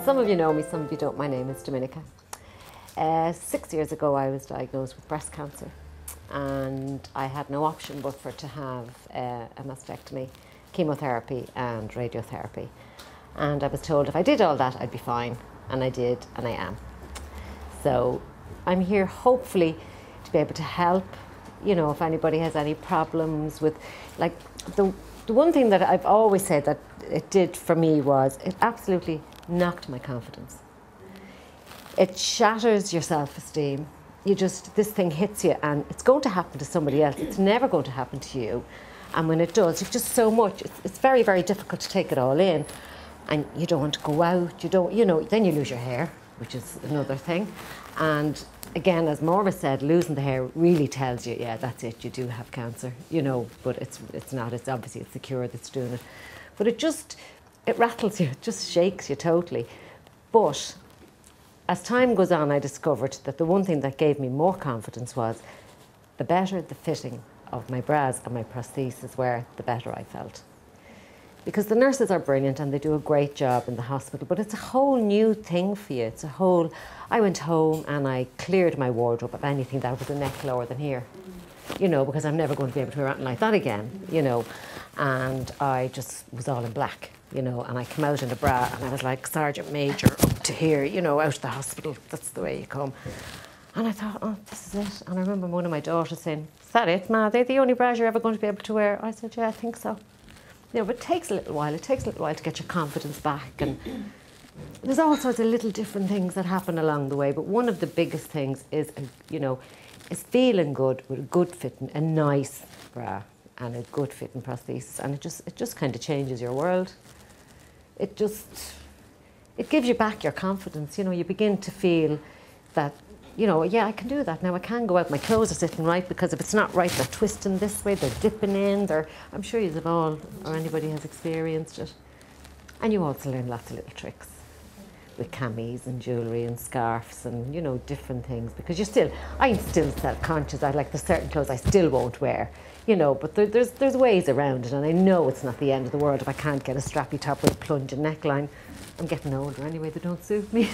Some of you know me, some of you don't. My name is Domenica. 6 years ago I was diagnosed with breast cancer, and I had no option but for to have a mastectomy, chemotherapy and radiotherapy. And I was told if I did all that I'd be fine, and I did, and I am. So I'm here hopefully to be able to help, you know, if anybody has any problems with, like, the one thing that I've always said that it did for me was it absolutely knocked my confidence. It shatters your self-esteem. This thing hits you and it's going to happen to somebody else. It's never going to happen to you. And when it does, you've just so much, it's very, very difficult to take it all in. And you don't want to go out, then you lose your hair, which is another thing. And again, as Maura said, losing the hair really tells you, yeah, that's it, you do have cancer, but it's not, it's obviously it's the cure that's doing it. But it rattles you, it just shakes you totally. But as time goes on, I discovered that the one thing that gave me more confidence was the better the fitting of my bras and my prostheses were, the better I felt. Because the nurses are brilliant and they do a great job in the hospital, but it's a whole new thing for you. I went home and I cleared my wardrobe of anything that was a neck lower than here, because I'm never going to be able to wear anything like that again, and I just was all in black, and I came out in a bra and I was like Sergeant Major up to here, out of the hospital, that's the way you come. And I thought, oh, this is it. And I remember one of my daughters saying, is that it, Ma? They're the only bras you're ever going to be able to wear? I said, yeah, I think so. But it takes a little while. It takes a little while to get your confidence back. And there's all sorts of little different things that happen along the way. But one of the biggest things is, is feeling good with a good fitting, a nice bra and a good fitting prosthesis. And it just kind of changes your world. It gives you back your confidence. You begin to feel that, yeah, I can do that now. I can go out. My clothes are sitting right, because if it's not right, they're twisting this way, they're dipping in. I'm sure you have all, or anybody has experienced it. And you also learn lots of little tricks with camis and jewellery and scarves and, different things. Because I'm still self-conscious. There's certain clothes I still won't wear, but there's ways around it. And I know it's not the end of the world if I can't get a strappy top with a plunging neckline. I'm getting older anyway, they don't suit me.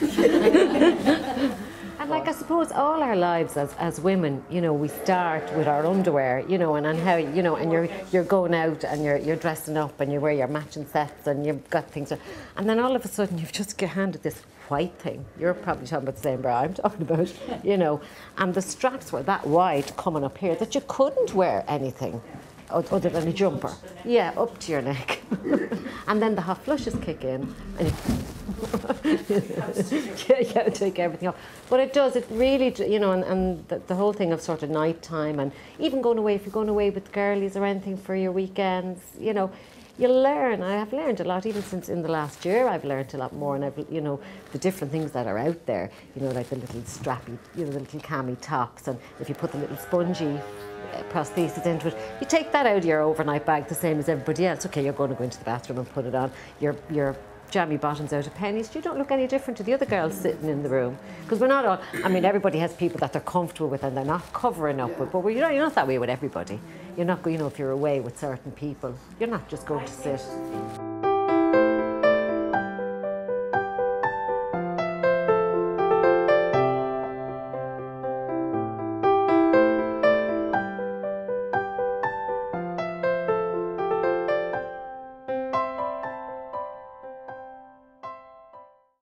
And I suppose all our lives as women, we start with our underwear, and how, and you're going out and you're dressing up and you wear your matching sets and you've got things, and then all of a sudden you've just get handed this white thing. You're probably talking about the same bra I'm talking about, and the straps were that wide coming up here that you couldn't wear anything other than a jumper. Yeah, up to your neck. And then the hot flushes kick in and you take everything off. But it really, and the whole thing of sort of night time, and even going away, if you're going away with girlies or anything for your weekends, you learn. I have learned a lot, even since in the last year I've learned a lot more, and I've, the different things that are out there, like the little strappy, the little cami tops, and if you put the little spongy prosthesis into it, you take that out of your overnight bag the same as everybody else. Okay, you're going to go into the bathroom and put it on. Your jammy bottoms out of pennies. You don't look any different to the other girls sitting in the room, because we're not all, everybody has people that they're comfortable with and they're not covering up with, but you're not that way with everybody. You're not, if you're away with certain people, you're not just going to sit.